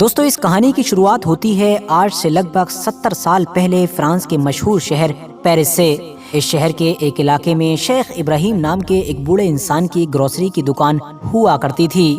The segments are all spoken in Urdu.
دوستو اس کہانی کی شروعات ہوتی ہے آج سے لگ بھگ 70 سال پہلے فرانس کے مشہور شہر پیرس سے۔ اس شہر کے ایک علاقے میں شیخ ابراہیم نام کے ایک بوڑھے انسان کی گروسری کی دکان ہوا کرتی تھی۔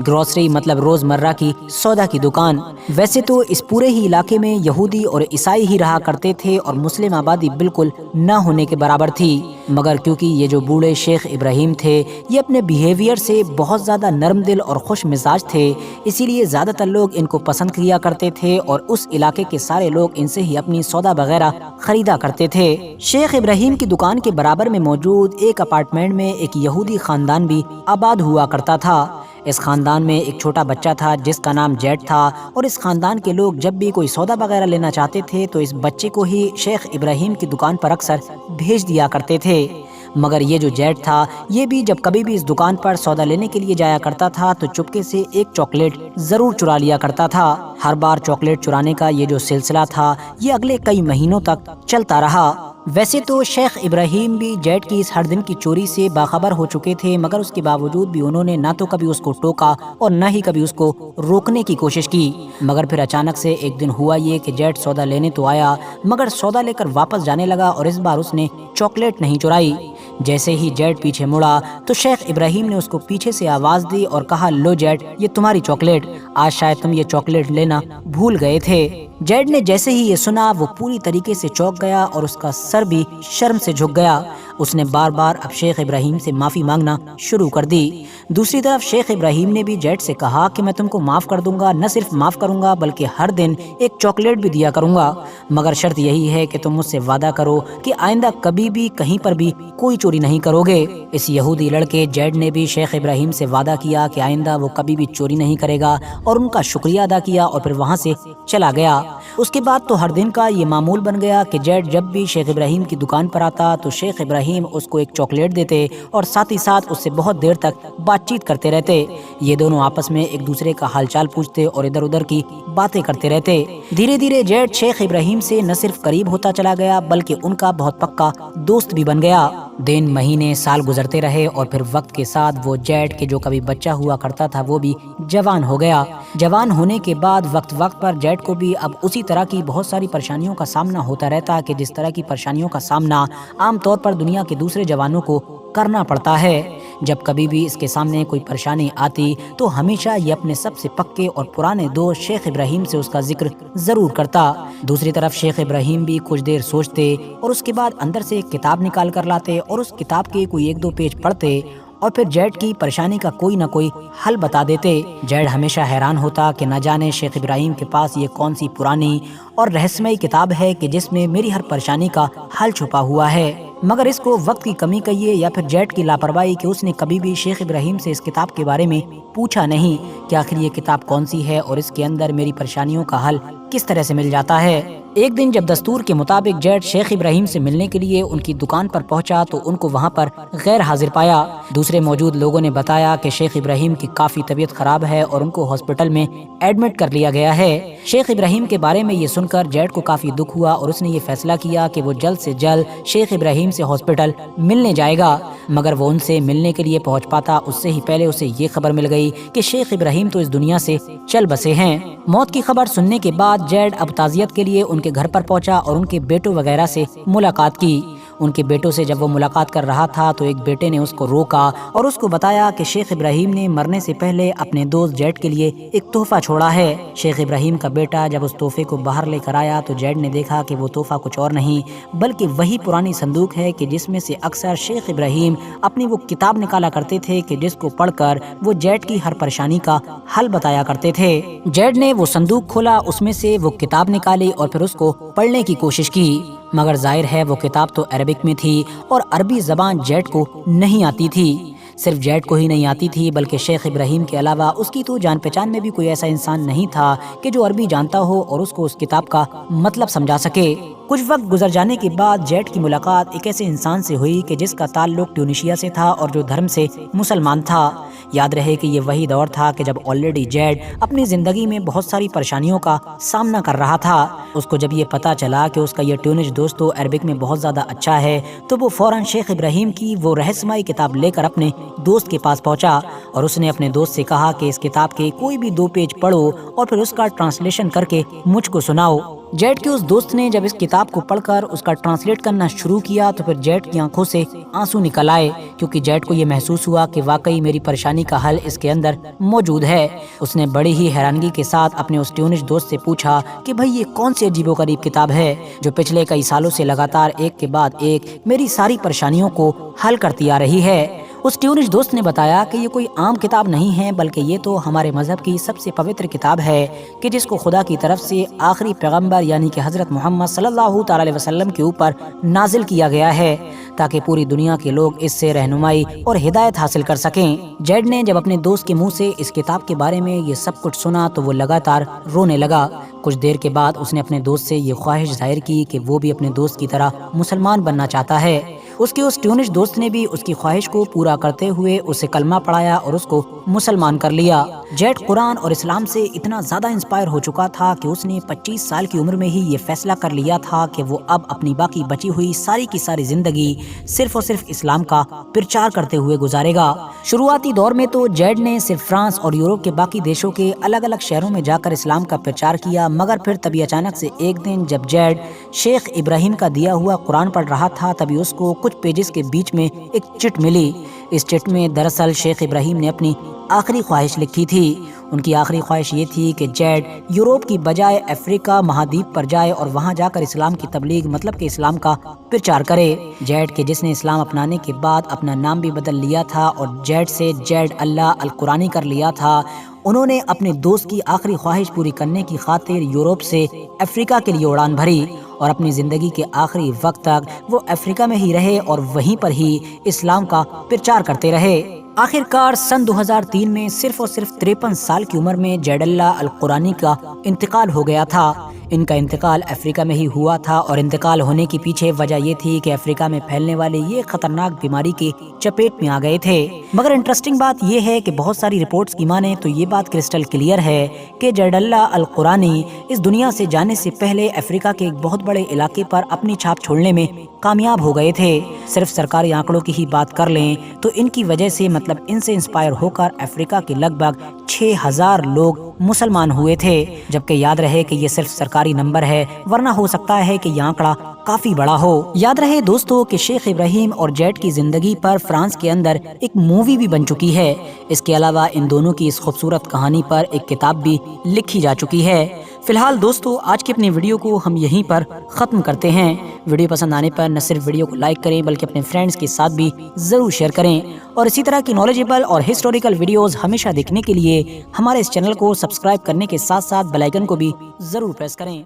گروسری مطلب روزمرہ کی سودا کی دکان۔ ویسے تو اس پورے ہی علاقے میں یہودی اور عیسائی ہی رہا کرتے تھے اور مسلم آبادی بالکل نہ ہونے کے برابر تھی، مگر کیونکہ یہ جو بوڑھے شیخ ابراہیم تھے یہ اپنے بیہیویئر سے بہت زیادہ نرم دل اور خوش مزاج تھے، اسی لیے زیادہ تر لوگ ان کو پسند کیا کرتے تھے اور اس علاقے کے سارے لوگ ان سے ہی اپنی سودا وغیرہ خریدا کرتے تھے۔ شیخ ابراہیم کی دکان کے برابر میں موجود ایک اپارٹمنٹ میں ایک یہودی خاندان بھی آباد ہوا کرتا تھا۔ اس خاندان میں ایک چھوٹا بچہ تھا جس کا نام جیٹ تھا، اور اس خاندان کے لوگ جب بھی کوئی سودا وغیرہ لینا چاہتے تھے تو اس بچے کو ہی شیخ ابراہیم کی دکان پر اکثر بھیج دیا کرتے تھے۔ مگر یہ جو جیٹ تھا یہ بھی جب کبھی بھی اس دکان پر سودا لینے کے لیے جایا کرتا تھا تو چپکے سے ایک چاکلیٹ ضرور چرا لیا کرتا تھا۔ ہر بار چاکلیٹ چرانے کا یہ جو سلسلہ تھا یہ اگلے کئی مہینوں تک چلتا رہا۔ ویسے تو شیخ ابراہیم بھی جیٹ کی اس ہر دن کی چوری سے باخبر ہو چکے تھے، مگر اس کے باوجود بھی انہوں نے نہ تو کبھی اس کو ٹوکا اور نہ ہی کبھی اس کو روکنے کی کوشش کی۔ مگر پھر اچانک سے ایک دن ہوا یہ کہ جیٹ سودا لینے تو آیا مگر سودا لے کر واپس جانے لگا، اور اس بار اس نے چاکلیٹ نہیں چرائی۔ جیسے ہی جیٹ پیچھے مڑا تو شیخ ابراہیم نے اس کو پیچھے سے آواز دی اور کہا، لو جیٹ، یہ تمہاری چاکلیٹ، آج شاید تم یہ چاکلیٹ لینا بھول گئے تھے۔ جیٹ نے جیسے ہی یہ سنا وہ پوری طریقے سے چونک گیا اور اس کا سر بھی شرم سے جھک گیا۔ اس نے بار بار اب شیخ ابراہیم سے معافی مانگنا شروع کر دی۔ دوسری طرف شیخ ابراہیم نے بھی جیٹ سے کہا کہ میں تم کو معاف کر دوں گا، نہ صرف معاف کروں گا بلکہ ہر دن ایک چاکلیٹ بھی دیا کروں گا، مگر شرط یہی ہے کہ تم مجھ سے وعدہ کرو کہ آئندہ کبھی بھی کہیں پر بھی کوئی چوری نہیں کرو گے۔ اس یہودی لڑکے جیٹ نے بھی شیخ ابراہیم سے وعدہ کیا کہ آئندہ وہ کبھی بھی چوری نہیں کرے گا، اور ان کا شکریہ ادا کیا اور پھر وہاں سے چلا گیا۔ اس کے بعد تو ہر دن کا یہ معمول بن گیا کہ جیٹ جب بھی شیخ ابراہیم کی دکان پر آتا تو شیخ ابراہیم اس کو ایک چاکلیٹ دیتے اور ساتھ ہی ساتھ اس سے بہت دیر تک بات چیت کرتے رہتے۔ یہ دونوں آپس میں ایک دوسرے کا حال چال پوچھتے اور ادھر ادھر کی باتیں کرتے رہتے۔ دھیرے دھیرے جیٹ شیخ ابراہیم سے نہ صرف قریب ہوتا چلا گیا بلکہ ان کا بہت پکا دوست بھی بن گیا۔ دن مہینے سال گزرتے رہے اور پھر وقت کے ساتھ وہ جیٹ کے جو کبھی بچہ ہوا کرتا تھا وہ بھی جوان ہو گیا۔ جوان ہونے کے بعد وقت وقت پر جیٹ کو بھی اب اسی طرح کی بہت ساری پریشانیوں کا سامنا ہوتا رہتا کہ جس طرح کی پریشانیوں کا سامنا عام طور پر دنیا کے دوسرے جوانوں کو کرنا پڑتا ہے۔ جب کبھی بھی اس کے سامنے کوئی پریشانی آتی تو ہمیشہ یہ اپنے سب سے پکے اور پرانے دوست شیخ ابراہیم سے اس کا ذکر ضرور کرتا۔ دوسری طرف شیخ ابراہیم بھی کچھ دیر سوچتے اور اس کے بعد اندر سے ایک کتاب نکال کر لاتے اور اس کتاب کے کوئی ایک دو پیج پڑھتے اور پھر جیٹ کی پریشانی کا کوئی نہ کوئی حل بتا دیتے۔ جیٹ ہمیشہ حیران ہوتا کہ نہ جانے شیخ ابراہیم کے پاس یہ کون سی پرانی اور رہسیمئی کتاب ہے کہ جس میں میری ہر پریشانی کا حل چھپا ہوا ہے۔ مگر اس کو وقت کی کمی کہیے یا پھر جیٹ کی لاپرواہی کہ اس نے کبھی بھی شیخ ابراہیم سے اس کتاب کے بارے میں پوچھا نہیں کہ آخر یہ کتاب کون سی ہے اور اس کے اندر میری پریشانیوں کا حل کس طرح سے مل جاتا ہے۔ ایک دن جب دستور کے مطابق جیٹ شیخ ابراہیم سے ملنے کے لیے ان کی دکان پر پہنچا تو ان کو وہاں پر غیر حاضر پایا۔ دوسرے موجود لوگوں نے بتایا کہ شیخ ابراہیم کی کافی طبیعت خراب ہے اور ان کو ہاسپٹل میں ایڈمٹ کر لیا گیا ہے۔ شیخ ابراہیم کے بارے میں یہ سن کر جیٹ کو کافی دکھ ہوا اور اس نے یہ فیصلہ کیا کہ وہ جلد سے جلد شیخ ابراہیم سے ہاسپٹل ملنے جائے گا، مگر وہ ان سے ملنے کے لیے پہنچ پاتا اس سے ہی پہلے اسے یہ خبر مل گئی کہ شیخ ابراہیم تو اس دنیا سے چل بسے ہیں۔ موت کی خبر سننے کے بعد جیٹ اب تعزیت کے لیے ان کے گھر پر پہنچا اور ان کے بیٹوں وغیرہ سے ملاقات کی۔ ان کے بیٹوں سے جب وہ ملاقات کر رہا تھا تو ایک بیٹے نے اس کو روکا اور اس کو بتایا کہ شیخ ابراہیم نے مرنے سے پہلے اپنے دوست جیٹ کے لیے ایک تحفہ چھوڑا ہے۔ شیخ ابراہیم کا بیٹا جب اس تحفے کو باہر لے کر آیا تو جیٹ نے دیکھا کہ وہ تحفہ کچھ اور نہیں بلکہ وہی پرانی صندوق ہے کہ جس میں سے اکثر شیخ ابراہیم اپنی وہ کتاب نکالا کرتے تھے کہ جس کو پڑھ کر وہ جیٹ کی ہر پریشانی کا حل بتایا کرتے تھے۔ جیٹ نے وہ صندوق کھولا، اس میں سے وہ کتاب نکالی اور پھر اس کو پڑھنے کی کوشش کی، مگر ظاہر ہے وہ کتاب تو عربک میں تھی اور عربی زبان جیٹ کو نہیں آتی تھی۔ صرف جیٹ کو ہی نہیں آتی تھی بلکہ شیخ ابراہیم کے علاوہ اس کی تو جان پہچان میں بھی کوئی ایسا انسان نہیں تھا کہ جو عربی جانتا ہو اور اس کو اس کتاب کا مطلب سمجھا سکے۔ کچھ وقت گزر جانے کے بعد جیڈ کی ملاقات ایک ایسے انسان سے ہوئی کہ جس کا تعلق ٹیونیشیا سے تھا اور جو دھرم سے مسلمان تھا۔ یاد رہے کہ یہ وہی دور تھا کہ جب آلریڈی جیڈ اپنی زندگی میں بہت ساری پریشانیوں کا سامنا کر رہا تھا۔ اس کو جب یہ پتا چلا کہ اس کا یہ ٹیونش دوست تو عربک میں بہت زیادہ اچھا ہے تو وہ فوراً شیخ ابراہیم کی وہ رہسمائی کتاب لے کر اپنے دوست کے پاس پہنچا اور اس نے اپنے دوست سے کہا کہ اس کتاب کے کوئی بھی 2 پیج پڑھو اور پھر اس کا ٹرانسلیشن کر کے مجھ کو سناؤ۔ جیڈ کے اس دوست نے جب اس کتاب کو پڑھ کر اس کا ٹرانسلیٹ کرنا شروع کیا تو پھر جیڈ کی آنکھوں سے آنسو نکل آئے، کیونکہ جیڈ کو یہ محسوس ہوا کہ واقعی میری پریشانی کا حل اس کے اندر موجود ہے۔ اس نے بڑی ہی حیرانگی کے ساتھ اپنے اس ٹیونش دوست سے پوچھا کہ بھئی یہ کون سی عجیب و غریب کتاب ہے جو پچھلے کئی سالوں سے لگاتار ایک کے بعد ایک میری ساری پریشانیوں کو حل کرتی آ رہی ہے۔ اس ٹیونش دوست نے بتایا کہ یہ کوئی عام کتاب نہیں ہے بلکہ یہ تو ہمارے مذہب کی سب سے پوتر کتاب ہے کہ جس کو خدا کی طرف سے آخری پیغمبر یعنی کہ حضرت محمد صلی اللہ تعالی علیہ وسلم کے اوپر نازل کیا گیا ہے تاکہ پوری دنیا کے لوگ اس سے رہنمائی اور ہدایت حاصل کر سکیں۔ جیڈ نے جب اپنے دوست کے منہ سے اس کتاب کے بارے میں یہ سب کچھ سنا تو وہ لگاتار رونے لگا۔ کچھ دیر کے بعد اس نے اپنے دوست سے یہ خواہش ظاہر کی کہ وہ بھی اپنے دوست کی طرح مسلمان بننا چاہتا ہے۔ اس کے اس ٹیونش دوست نے بھی اس کی خواہش کو پورا کرتے ہوئے اسے کلمہ پڑھایا اور اس کو مسلمان کر لیا۔ جیڈ قرآن اور اسلام سے اتنا زیادہ انسپائر ہو چکا تھا کہ اس نے 25 سال کی عمر میں ہی یہ فیصلہ کر لیا تھا کہ وہ اب اپنی باقی بچی ہوئی ساری کی ساری زندگی صرف اور صرف اسلام کا پرچار کرتے ہوئے گزارے گا۔ شروعاتی دور میں تو جیڈ نے صرف فرانس اور یورپ کے باقی دیشوں کے الگ الگ شہروں میں جا کر اسلام کا پرچار کیا، مگر پھر تبھی اچانک سے ایک دن جب جیڈ شیخ ابراہیم کا دیا ہوا قرآن پڑھ رہا تھا تبھی اس کو کچھ پیجز کے بیچ میں ایک چٹ ملی۔ اس چٹ میں دراصل شیخ ابراہیم نے اپنی آخری خواہش لکھی تھی۔ ان کی آخری خواہش یہ تھی کہ جیڈ یورپ کی بجائے افریقہ مہادیپ پر جائے اور وہاں جا کر اسلام کی تبلیغ مطلب کہ اسلام کا پرچار کرے۔ جیڈ کے جس نے اسلام اپنانے کے بعد اپنا نام بھی بدل لیا تھا اور جیڈ سے جیڈ اللہ القرانی کر لیا تھا، انہوں نے اپنے دوست کی آخری خواہش پوری کرنے کی خاطر یورپ سے افریقہ کے لیے اڑان بھری اور اپنی زندگی کے آخری وقت تک وہ افریقہ میں ہی رہے اور وہیں پر ہی اسلام کا پرچار کرتے رہے۔ آخر کار سن 2003 میں صرف اور صرف 53 سال کی عمر میں جیڈ اللہ القرانی کا انتقال ہو گیا تھا۔ ان کا انتقال افریقہ میں ہی ہوا تھا اور انتقال ہونے کی پیچھے وجہ یہ تھی کہ افریقہ میں پھیلنے والی یہ خطرناک بیماری کی چپیٹ میں آ گئے تھے۔ مگر انٹرسٹنگ بات یہ ہے کہ بہت ساری رپورٹس کی مانیں تو یہ بات کرسٹل کلیئر ہے کہ جیڈ اللہ القرانی اس دنیا سے جانے سے پہلے افریقہ کے ایک بہت بڑے علاقے پر اپنی چھاپ چھوڑنے میں کامیاب ہو گئے تھے۔ صرف سرکاری آنکڑوں کی ہی بات کر لیں تو ان کی وجہ سے مطلب ان سے انسپائر ہو کر افریقہ کے لگ بھگ 6000 لوگ مسلمان ہوئے تھے، جبکہ یاد رہے کہ یہ صرف سرکاری نمبر ہے ورنہ ہو سکتا ہے کہ یہ آنکڑا کافی بڑا ہو۔ یاد رہے دوستو کہ شیخ ابراہیم اور جیڈ کی زندگی پر فرانس کے اندر ایک مووی بھی بن چکی ہے۔ اس کے علاوہ ان دونوں کی اس خوبصورت کہانی پر ایک کتاب بھی لکھی جا چکی ہے۔ فی الحال دوستو آج کی اپنی ویڈیو کو ہم یہیں پر ختم کرتے ہیں۔ ویڈیو پسند آنے پر نہ صرف ویڈیو کو لائک کریں بلکہ اپنے فرینڈز کے ساتھ بھی ضرور شیئر کریں اور اسی طرح کی نالجیبل اور ہسٹوریکل ویڈیوز ہمیشہ دیکھنے کے لیے ہمارے اس چینل کو سبسکرائب کرنے کے ساتھ ساتھ بیل آئیکن کو بھی ضرور پریس کریں۔